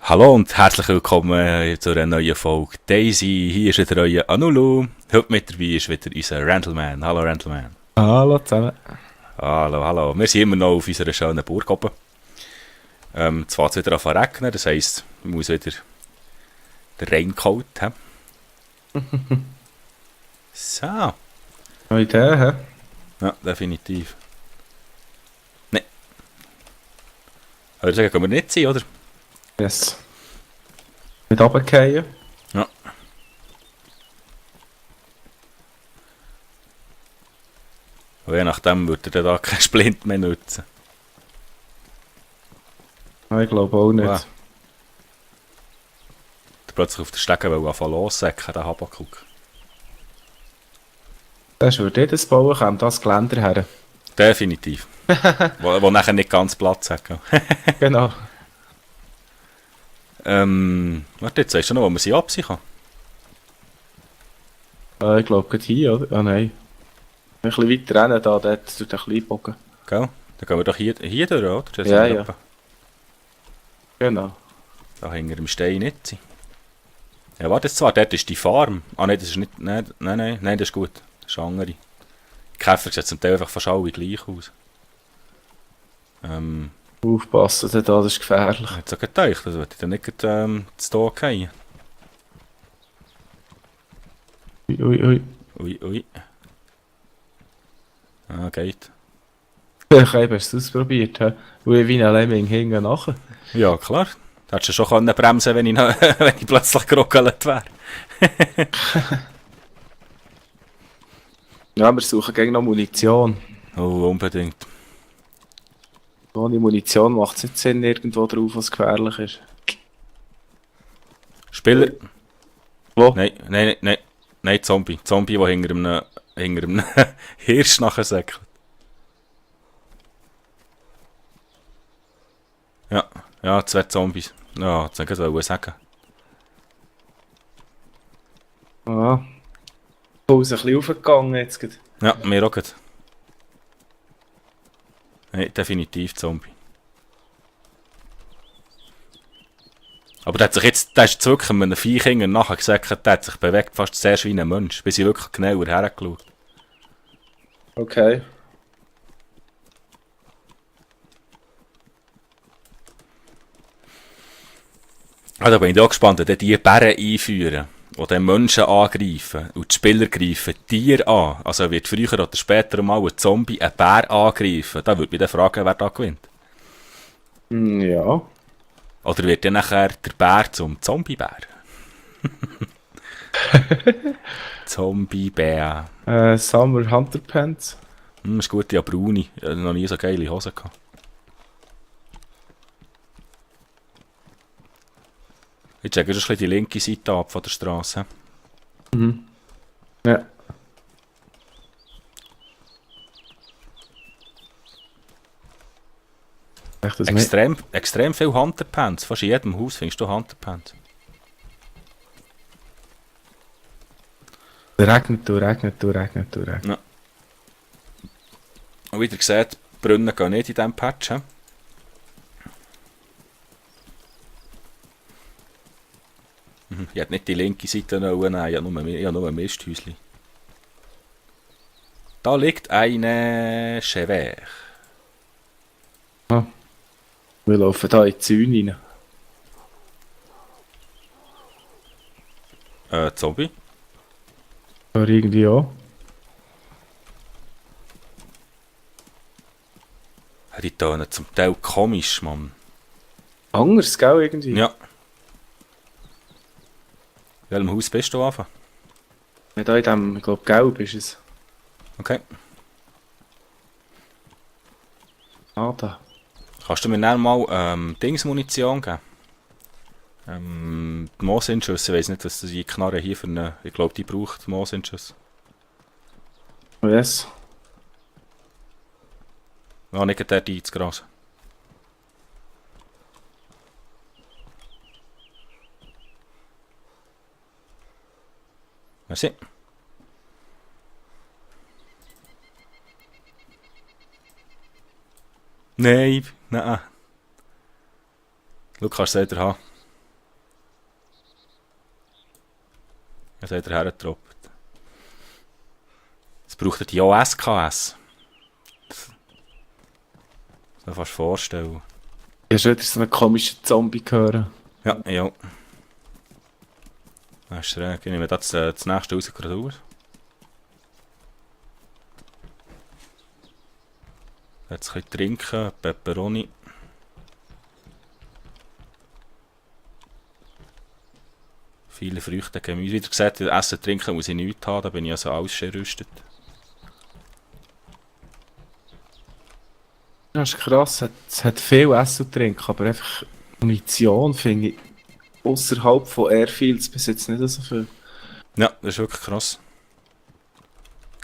Hallo und herzlich willkommen zu einer neuen Folge Daisy. Hier ist wieder euer Anulu. Heute mit dabei ist wieder unser Randleman. Hallo Randleman. Hallo zusammen. Hallo, hallo. Wir sind immer noch auf unserer schönen Burg oben. Es fängt wieder an zu regnen, das heisst, ich muss wieder den Raincoat haben. So. Neue Idee, hä? Ja, definitiv. Ne, aber sagen können wir nicht sein, oder? Yes. Nicht runterfallen. Ja. Und je nachdem würde er da keinen Splint mehr nutzen. Nein, ich glaube auch nicht. Wow. Der plötzlich auf der Stege anfangen lossäcken, der Habakuk. Das würde jedes bauen, kommt das Geländer her. Definitiv. wo nachher nicht ganz Platz hat. Gell? Genau. Warte, jetzt weißt du noch, wo man sie absehen kann. Ich glaube gerade hier, oder? Ah nein. Ein bisschen weiter rennen, da, dort durch den Kleinbogen. Gell? Dann gehen wir doch hier durch, oder? Das Ja, sind wir ja. etwa- Genau. Da hinter dem Stein nicht sein. Ja, warte jetzt zwar, dort ist die Farm. Ah nein, das ist nicht... Nein, das ist gut. Das ist eine andere. Die Käfer sehen zum Teil einfach fast alle gleich aus. Aufpassen, da, das ist gefährlich. Ich hätte so gedacht, das würde ich dann nicht zu Tod gehen. Ui, ui, ui. Ui, ui. Ah, geht. Ich habe es ausprobiert, hä? Ui, wie ein Lemming hinten nachher. Ja, klar. Da hättest du schon können bremsen wenn ich, wenn ich plötzlich geruckelt wäre. Ja, wir suchen gegen noch Munition. Oh, unbedingt. Ohne Munition macht es nicht Sinn, irgendwo drauf, was gefährlich ist. Spieler. Wo? Nein, Zombie. Zombie, der hinter einem Hirsch nachher säckelt. Ja, zwei Zombies. Ja, das wollte ich sagen. Ah. Puls ein bisschen aufgegangen jetzt gerade. Ja, mir auch gerade. Nein, definitiv Zombie. Aber der ist jetzt wirklich einem Viech nachher gesagt, der hat sich bewegt fast zuerst wie ein Mensch, bis ich wirklich genauer hergeschaut. Okay. Also bin ich auch gespannt, wenn die Bären einführen, die dann Menschen angreifen und die Spieler greifen Tiere an. Also wird früher oder später mal ein Zombie einen Bär angreifen. Da würde mich dann fragen, wer da gewinnt. Ja. Oder wird dann nachher der Bär zum Zombiebär? Zombiebär. Summer Hunter Pants. Ist gut, ja, braune. Ich habe noch nie so geile Hosen gehabt. Ich checke schon ein bisschen die linke Seite ab von der Straße. Ja. Echt das mit? Extrem viel Hunterpants. Fast in jedem Haus findest du Hunterpants. Regnet. Ja. Und wie ihr seht, die Brunnen gehen nicht in diesem Patch. He? Ich hätte nicht die linke Seite nehmen, ich habe nur ein Misthäuschen. Da liegt eine Chevere. Wir laufen da in die Zäune rein. Zombie. Oder irgendwie auch. Die tönen zum Teil komisch, Mann. Anders, gell, irgendwie? Ja. In welchem Haus bist du anfangen? Ja, da in dem, ich glaube, gelb ist es. Okay. Ah, da. Kannst du mir dann mal Dingsmunition geben? Die Mooseinschüsse, ich weiss nicht, was die Knarre hier für eine... Ich glaube, die braucht Mooseinschüsse. Oh yes. Ja, nicht der ins Gras. Merci. Nein, nein. Lukas, seht ihr, Was hat er hergetroppt? Es braucht die OSKS. Das kann man fast vorstellen. Ich habe wieder so einen komischen Zombie gehört. Ja, ja. Das ist schräg. Ich nehme das nächste raus gerade aus. Jetzt ein bisschen trinken, Pepperoni. Viele Früchte, Gemüse. Wie gesagt, Essen, Trinken muss ich nichts haben, da bin ich also alles schön gerüstet. Das ist krass, es hat viel Essen und Trinken, aber einfach Munition finde ich außerhalb von Airfields bis jetzt nicht so viel. Ja, das ist wirklich krass.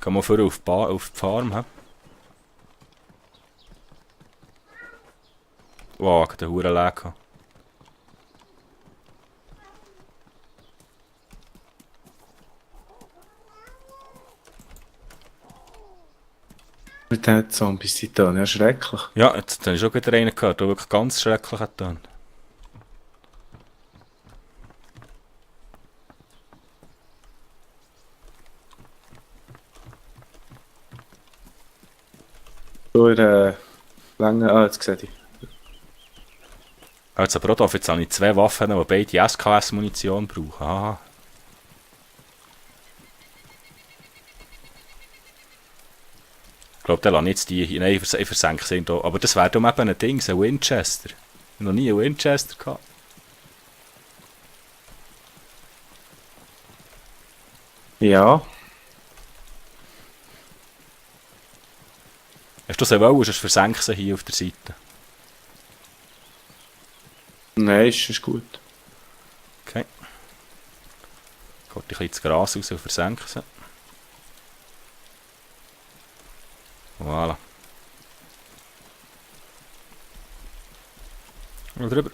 Geh mal vorher auf die Farm. He? Wow, der Hure lecker. Mit diesen Zombies, die tun ja schrecklich. Ja, jetzt habe ich schon wieder einen gehört, der wirklich ganz schrecklich hat getan. Durch lange. Jetzt sehe ich. Also Brodorf, jetzt habe ich 2 Waffen, die beide SKS-Munition brauchen. Aha. Ich glaube, der lasse jetzt die. Nein, ich versenke sie da. Aber das wäre doch eben ein Ding, ein Winchester. Ich habe noch nie einen Winchester gehabt. Ja. Hast du das wollen, sonst versenke sie hier auf der Seite. Nein, ist gut. Okay. Geht ein bisschen ins Gras raus und versenke sie. Voilà. Mal drüber.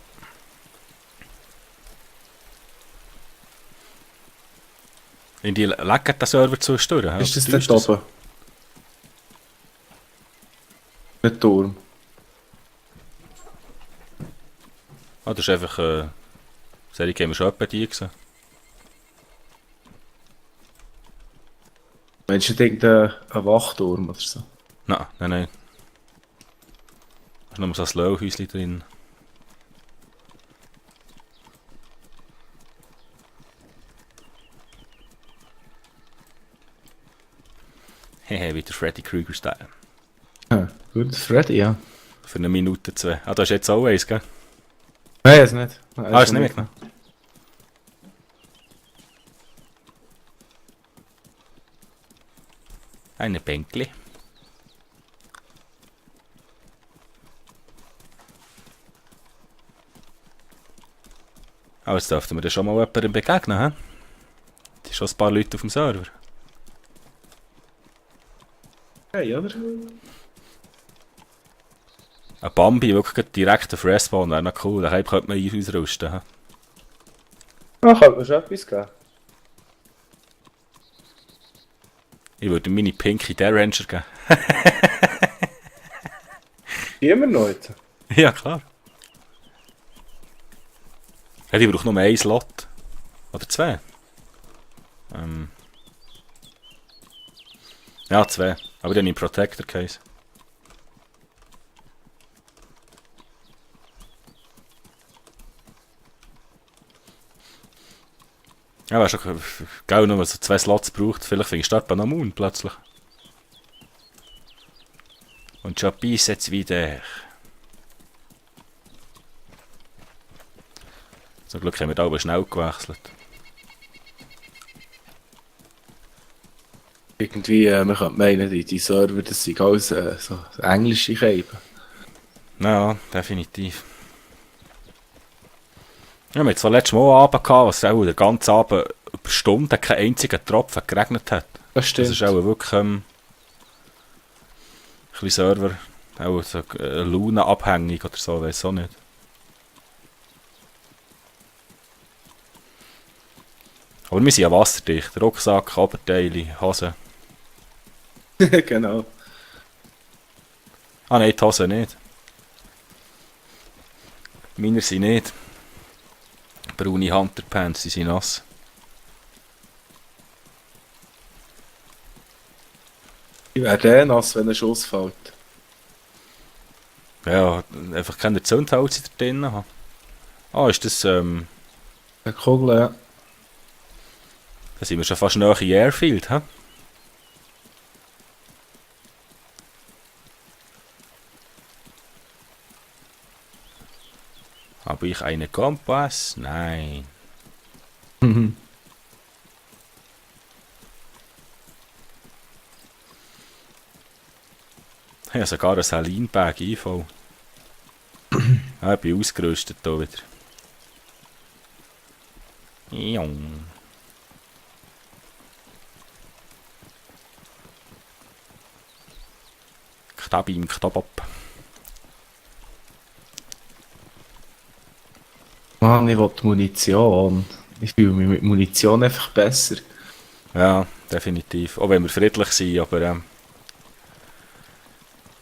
In die lecken den Server zwischendurch. Ist das dort oben? Ein Turm. Ah, das ist einfach Serie haben wir schon etwa die gesehen. Meinst du irgendein Wachturm oder so? Nein. Da ist noch so ein Slow-Häuschen drin. Hehe, wieder Freddy Krueger-Style. Ja, gut, Freddy, ja. Für 1 Minute, 2. Ah, da ist jetzt auch eins, gell? Nein, ist nicht. Ah, ist nicht mitgenommen. Eine Bänkli. Aber jetzt dürften wir dann schon mal jemandem begegnen, hä? Es sind schon ein paar Leute auf dem Server. Hey, oder? Ein Bambi, wirklich direkt auf Respawn, wäre noch cool. Da könnte man ausrüsten. Hä? Ah, könnte mir schon etwas geben. Ich würde meine Pinky der Ranger geben. Immer noch jetzt? Ja, klar. Ja, die braucht nur 1 Slot. Oder 2. Ja, 2. Aber dann im Protector Case. Ja, weißt du, geil, nur weil es so 2 Slots braucht. Vielleicht findest du dort noch Moon plötzlich. Und schon bis jetzt wieder. Zum Glück haben wir da aber schnell gewechselt. Irgendwie, man könnte meinen, die Server, das sind alles so englische Käben. Ja, definitiv. Ja, wir hatten zwar letztes Mal Abend gehabt, was auch den ganzen Abend über Stunden kein einziger Tropfen geregnet hat. Das stimmt. Das ist auch wirklich ein bisschen Server, auch so Laune-abhängig oder so, weiß auch nicht. Aber wir sind ja wasserdicht. Rucksack, Oberteile, Hose. Genau. Ah nein, die Hose nicht. Meine sind nicht. Braune Hunterpants, die sind nass. Ich wäre nass, wenn ein Schuss fällt. Ja, einfach keine Zündhölzer da drin haben. Ah, ist das, Eine Kugel, ja. da sind wir schon fast nahe in Airfield, hä? Habe ich einen Kompass? Nein. Mhm. Ich habe sogar ein Saline-Bag IV. Ah, ich bin ausgerüstet hier wieder. Jong. Ktabim, Ktabab. Mann, ich will Munition. Ich fühle mich mit Munition einfach besser. Ja, definitiv. Auch wenn wir friedlich sind, aber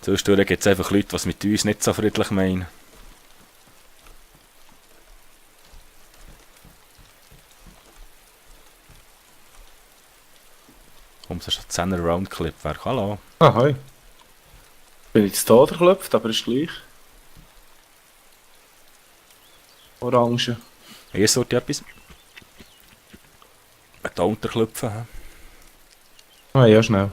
zwischendurch gibt es einfach Leute, die es mit uns nicht so friedlich meinen. Um so ein 10er Roundclip wäre. Hallo. Ahoi. Bin ich zu Tode geklopft, aber ist gleich. Orange. Hier sollte etwas. Da unterklopfen. Hä? Ah, ja, schnell.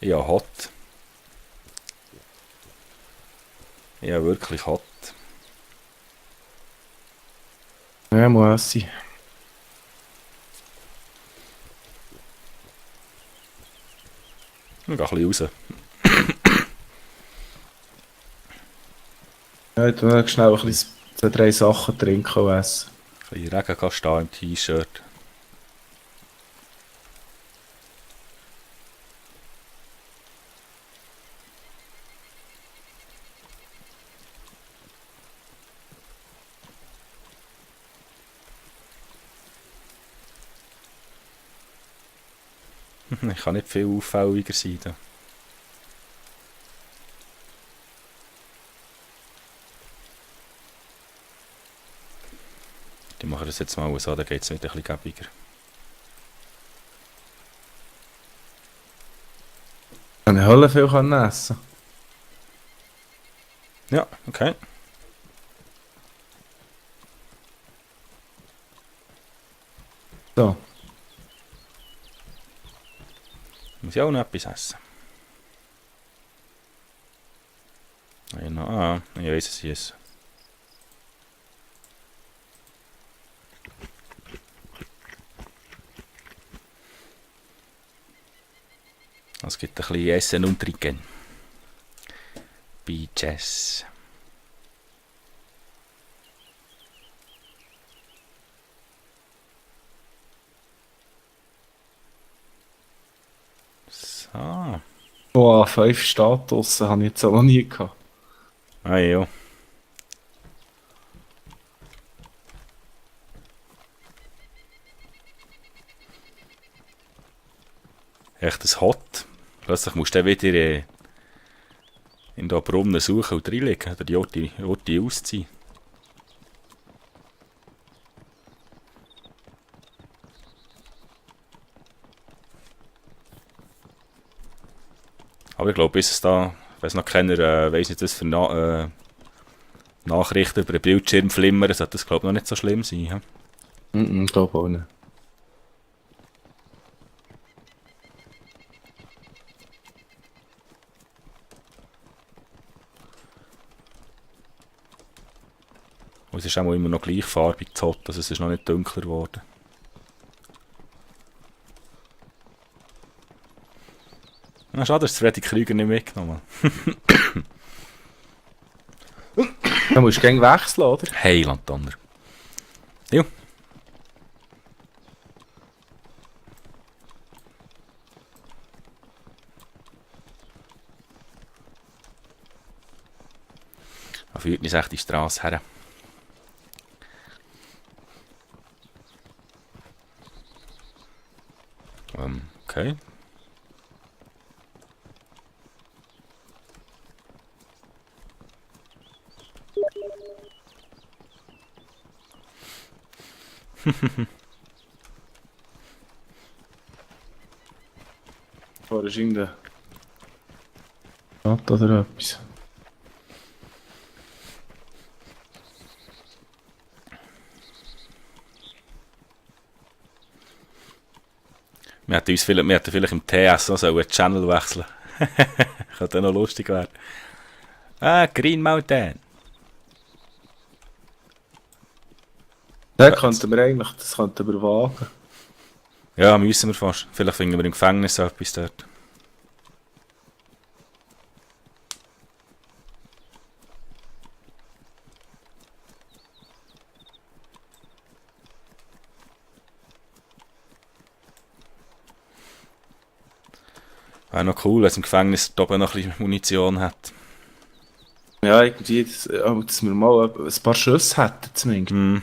Ja, hot. Ja, wirklich hot. Ja, muss sein. Ich gehe ein bisschen raus. Ja, ich tu schnell ein bisschen 2, 3 Sachen trinken und essen. Ein bisschen Regen kann stehen im T-Shirt. Ich kann nicht viel auffälliger sein. Da. Die machen das jetzt mal so, dann geht es wieder ein bisschen gäbiger. Eine Hölle viel können essen. Ja, okay. So. Muss ich auch noch etwas essen? Ja, noch, ich weiss es jetzt. Es gibt ein bisschen Essen und Trinken. Beaches. So. Boah, 5 Status habe ich jetzt auch noch nie gehabt. Ah ja. Echt ein Hot. Plötzlich musst du dann wieder in den Brunnen suchen und reinlegen. Oder die Orte ausziehen. Aber ich glaube, bis es da, ich weiss noch keiner, weiss nicht, was für Nachrichten über den Bildschirm flimmern, sollte das glaube ich noch nicht so schlimm sein. Ja? Ich glaube auch nicht. Und es ist auch immer noch gleichfarbig zu hot, also es ist noch nicht dunkler geworden. Na, schade, dass Freddy Krüger nicht mitgenommen. Da musst du gegen wechseln, oder? Heiland, Donner. Jo. Da führt uns echt die Straße her. Okay. Vorher ist irgendein Stadt oder etwas. Wir hätten vielleicht im TS noch so einen Channel wechseln. Könnte noch lustig werden. Ah, Green Mountain. Das könnten wir wagen. Ja, müssen wir fast. Vielleicht finden wir im Gefängnis etwas dort. Wäre noch cool, wenn es im Gefängnis da oben noch ein bisschen Munition hat. Ja, irgendwie, dass wir mal ein paar Schüsse hätten zumindest. Hm.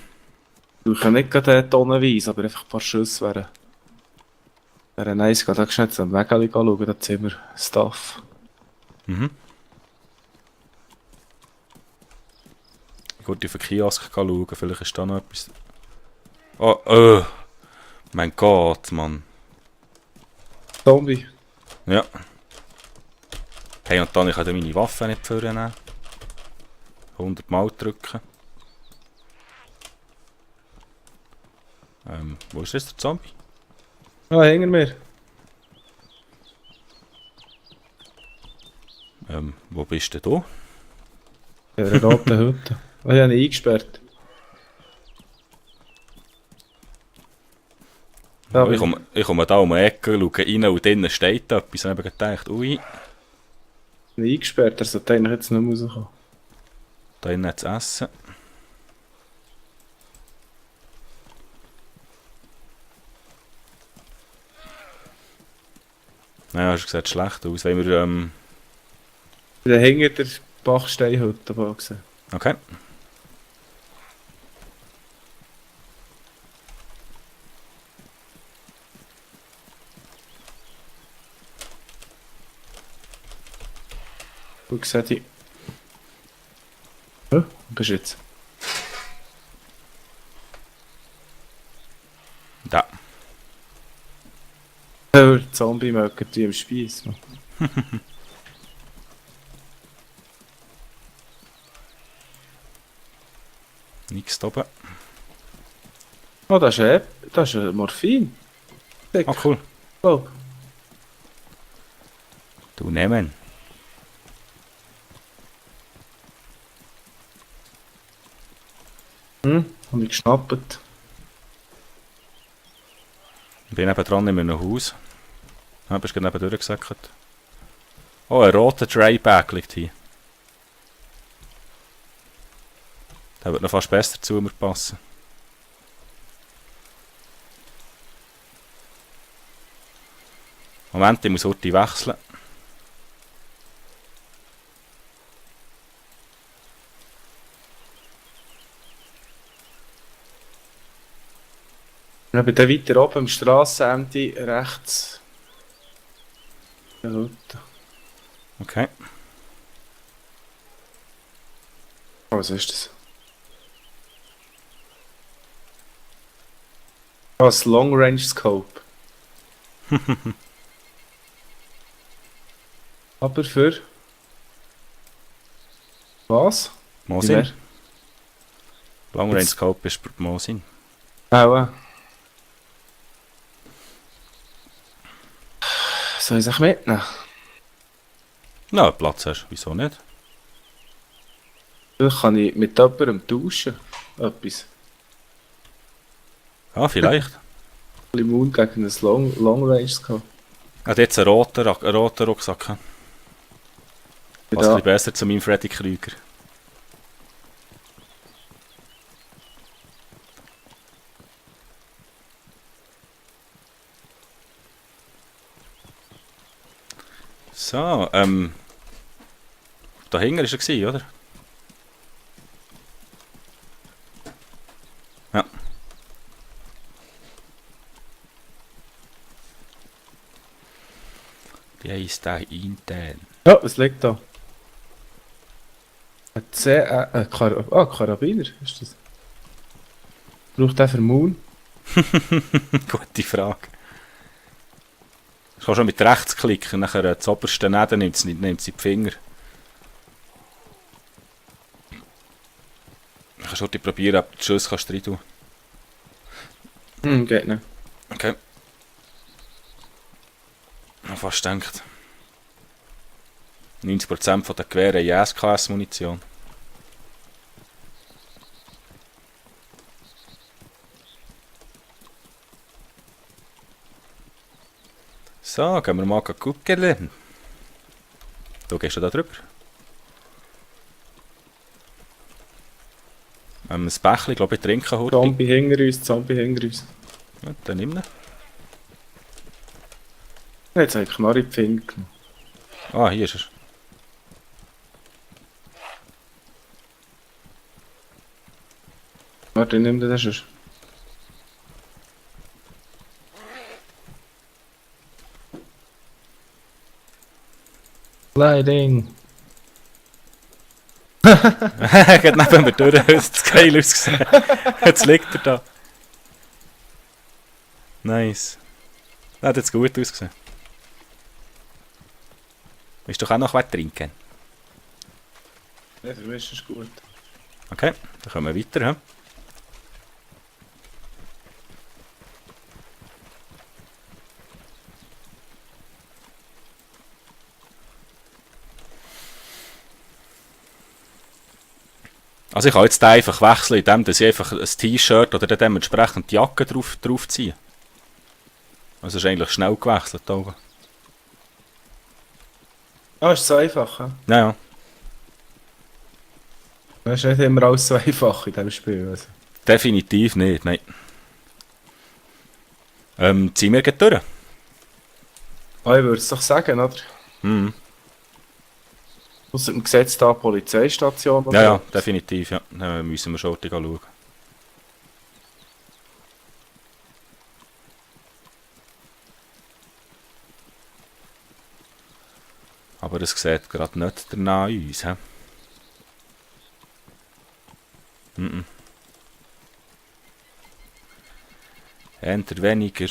Ich kann nicht gerade tonnenweise, aber einfach ein paar Schüsse wäre nice. Ich gehe da schnell zum Wägeli schauen, da sind wir Stuff. Mhm. Gut, auf den Kiosk schauen, vielleicht ist da noch etwas. Oh, mein Gott, Mann. Zombie. Ja. Hey, und dann, ich kann meine Waffe nicht vornehmen. 100 Mal drücken. Wo ist jetzt der Zombie? Ah, hinter mir. Wo bist denn du? In einer roten Hütte. Oh, ich habe ihn eingesperrt. Ja, Ich komme da um die Ecke, schaue rein und drinnen steht etwas. Ich habe gedacht, ui, ich habe ihn eingesperrt, er sollte eigentlich jetzt nicht mehr rauskommen. da drinnen hat es Essen. Naja, es sieht schlecht aus. Wenn wir, Der hinter der Bachsteinhütte war gesehen. okay. Gut gesagt, ich. Wo bist du jetzt? Da. Der Zombie mögt wie im Spieß. Nichts da oben. Oh, das ist ein Morphin. Ah, cool. Oh. Du nehmen. Hab ich geschnappt. Ich bin neben dran in einem Haus. Ja, bist gerade neben durchgesackt. Oh, ein roter Drybag liegt hier. Der wird noch fast besser zu mir passen. Moment, ich muss heute wechseln. Ich bin dann weiter oben am Strassenende rechts. Ja, Hütte. Okay. Oh, was ist das? Oh, das Long Range Scope. Aber für was? Mosin. Long Range Scope ist Mosin. Auch. Soll ich es mitnehmen? Na, Platz hast du. Wieso nicht? Vielleicht kann ich mit jemandem tauschen. Etwas. Ja, vielleicht. Immun gegen ein Long Range Scope. Hat jetzt einen roten Rucksack. Passt ein Ja. bisschen besser zu meinem Freddy Krüger. So, da hinten war er gewesen, oder? Ja. Der ist da intern. Ja, was liegt da? Ein Karabiner ist das. Braucht der für Moon? Gute Frage. Ich kann schon mit rechts klicken, nachher das oberste Neben nimmt sie in die Finger. Ich kann schon probieren, ob du die Schüsse kannst rein tun. Geht nicht. Okay. Ich habe fast gedacht. 90% von den Gewehren haben SKS-Munition. So, gehen wir mal gucken. Du gehst du da drüber. Ein Bächli, glaube ich, trinken heute. Zombie hinter uns, Zombie hinter uns. Ja, dann nimm ihn. Jetzt habe ich Knarre in die Finger genommen. Ah, hier ist er. Warte, ich nehme den schon. Sliding. Geht neben mir durch, hat es geil ausgesehen. Jetzt liegt er da. Nice. Das hat jetzt gut ausgesehen. Willst du doch auch noch was trinken? Ja, für mich ist gut. Okay, dann kommen wir weiter. He? Also ich kann jetzt den einfach wechseln, indem ich einfach ein T-Shirt oder dementsprechend die Jacke drauf ziehe. Also ist eigentlich schnell gewechselt. Auch. Ah, ist so einfach. Ja? Ja. Das ist nicht immer alles so einfach in diesem Spiel. Also. Definitiv nicht, nein. Ziehen wir gleich durch. Ah, ich würde es doch sagen, oder? Mhm. Aus dem Gesetz da Polizeistation. Oder? Ja, definitiv, ja. Dann müssen wir schon schauen. Aber es sieht gerade nicht danach uns, hä? Eher weniger.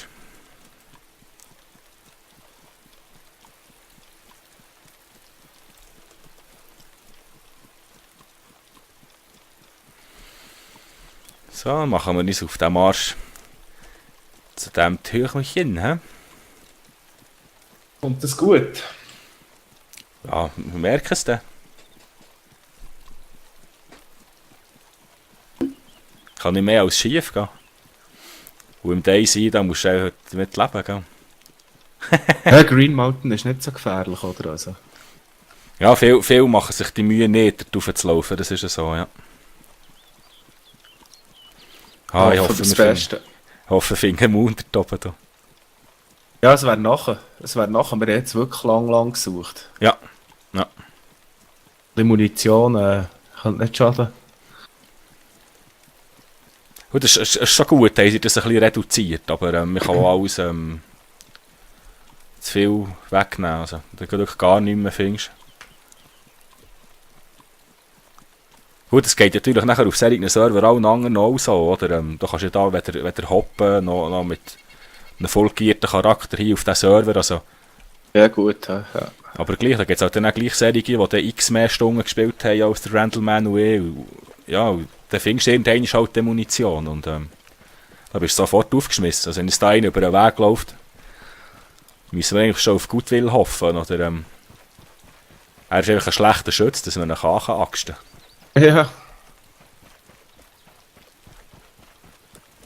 So, machen wir uns auf den Marsch zu diesem Türchen, hä? Kommt das gut? Ja, wir merken es dann. Kann nicht mehr als schief gehen. Und im Daisy, da musst du auch heute mit leben gehen. Ja, Green Mountain ist nicht so gefährlich, oder? Also. Ja, viel machen sich die Mühe nicht, da rauf zu laufen, das ist ja so, ja. Ah, ich hoffe, das wir Beste. hoffe, wir finden einen Mund da oben. Da. Ja, es wäre nachher. Es wäre nachher. Wir haben jetzt wirklich lang gesucht. Ja, ja. Die Munition könnte nicht schaden. Gut, das ist schon gut, haben sie das ein bisschen reduziert, aber man kann auch alles zu viel wegnehmen, also da du gar nichts mehr findest. Gut, es geht natürlich nachher auf solchen Server allen anderen auch so, oder? Da kannst du ja da weder hoppen, noch mit einem vollgeierten Charakter hier auf diesen Server, also. Ja, gut, ja. Aber gleich, da gibt es auch dann auch gleich Serien, die dann x mehr Stunden gespielt haben als der Randleman und ich. Ja, dann findest du irgendwann halt die Munition und da bist du sofort aufgeschmissen. Also wenn es da einer über den Weg läuft, müssen wir eigentlich schon auf Gutwill hoffen, oder? Er ist einfach ein schlechter Schütz, dass man ihn axten kann. Ja.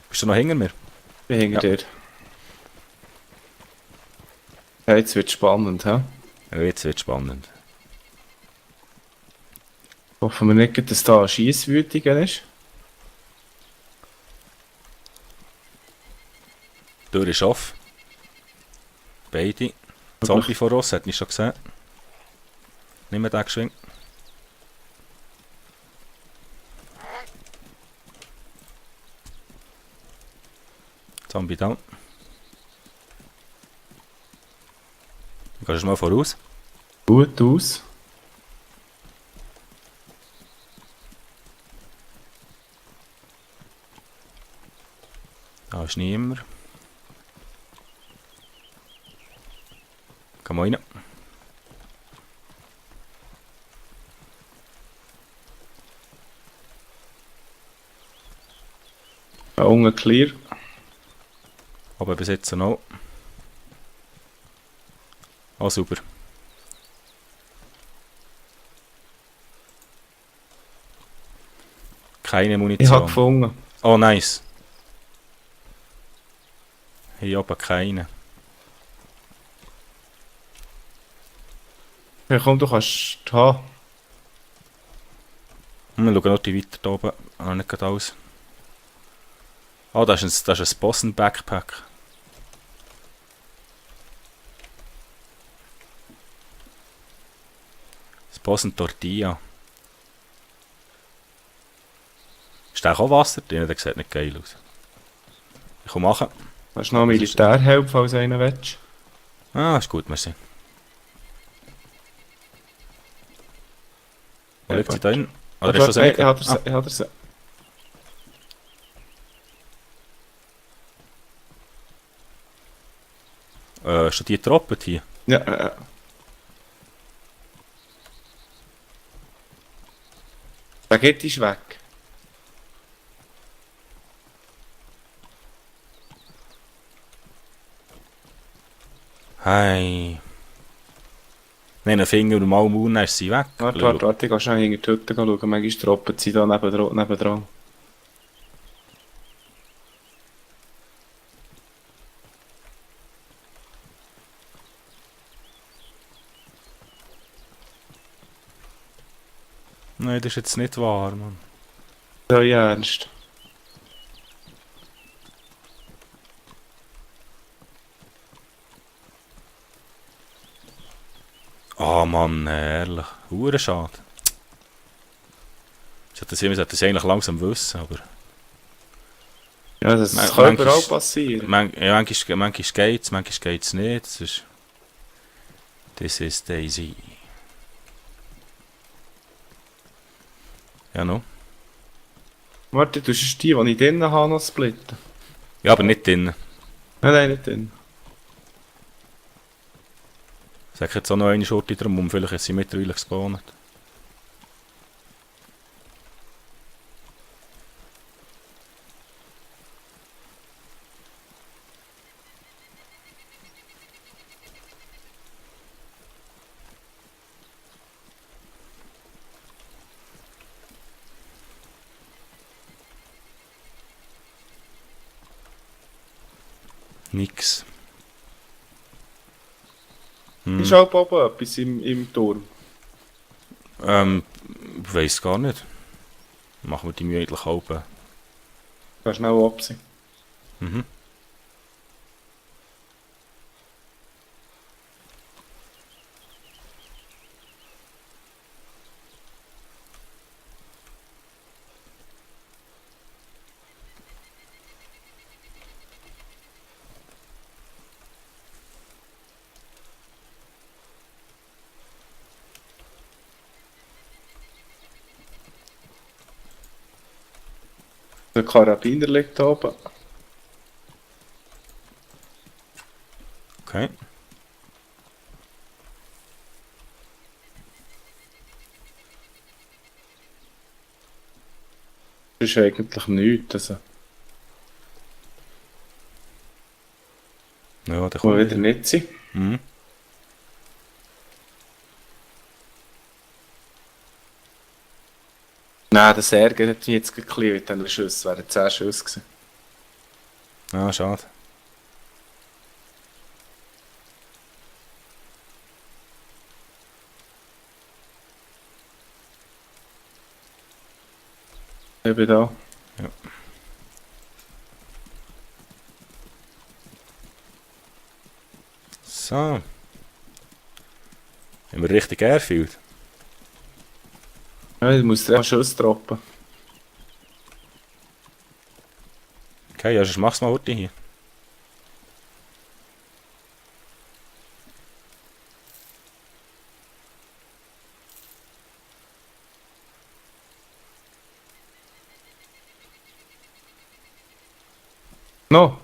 Bist du noch hinter mir? Ich bin hinter dir. Ja, jetzt wird es spannend, hä? Ja, jetzt wird es spannend. Hoffen wir nicht, dass da ein Schiesswütiger ist. Die Tür ist offen. Beide. Zombie vor uns, hat ich schon gesehen. Nimm mir den geschwind. Zombie down. Du gehst mal voraus. Gut aus. Da Da ist niemand. Komm mal rein. Da unten clear. Oben bis jetzt noch. Ah, super. Keine Ich habe Munition. gefunden. Oh, nice. Hier oben keine. Ja, komm, du kannst haben. Wir schauen noch die weiter da oben. Ah, nicht gerade alles. Ah, das ist ein Bossen-Backpack. Das Bossen-Tortilla. Ist da auch Wasser drin? Der sieht nicht geil aus. Ich komme machen. Hast du noch Militärhelp, falls du einen willst? Ah, ist gut, merci. Wo liegt sie da drin? Oder ist das Ich nicht? habe das. Ist die getroppt hier? Ja, Spaghetti ist weg. Hey. Nein, einen Finger und mal Mund, dann ist sie weg. Warte, ich gehe schnell hinter die Hütte schauen. Manchmal droppen sie da nebendran. Nein, das ist jetzt nicht wahr, Mann. So ernst. Ah, Mann, ehrlich. Hure schade. Ich sollte das eigentlich langsam wissen, aber... Ja, das Man- kann manchmal- überall passieren. Manchmal geht's, manchmal geht's nicht. Das ist Daisy. Ja, no. Warte, du hast die ich drinnen habe, noch splitten. Ja, aber nicht drin. Nein, nicht drin. Sag jetzt auch noch eine Schurte drum, vielleicht ist sie mittlerweile gespawnt. Nix. Ist auch oben etwas im Turm. Ich weiss gar nicht. Machen wir die Mühe eigentlich oben. Kannst schnell absehen. Mhm. Der Karabiner liegt da oben. Okay. Das ist eigentlich nichts. Also, Ja, der wo kommt wieder nicht sein. Mhm. Nein, der Särger hat mich jetzt geklärt. Dann Schüsse wären 10 Schüsse gewesen. Ah, schade. Ich bin da. Ja. So. Haben wir richtig Airfield? Ja, ich muss dir Schüsse droppen. Okay, ja, sonst mach's mal heute hier. No.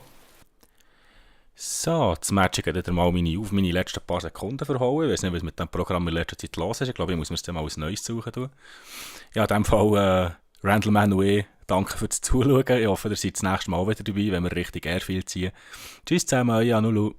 So, das Match geht wieder mal meine letzten paar Sekunden verhauen. Ich weiß nicht, was mit dem Programm in letzter Zeit los ist. Ich glaube, ich muss mir jetzt mal ein neues suchen tun. Ja, in dem Fall, Randall Manuel, danke fürs Zuschauen. Ich hoffe, ihr seid das nächste Mal wieder dabei, wenn wir richtig Airfield ziehen. Tschüss zusammen, ja, Nulu.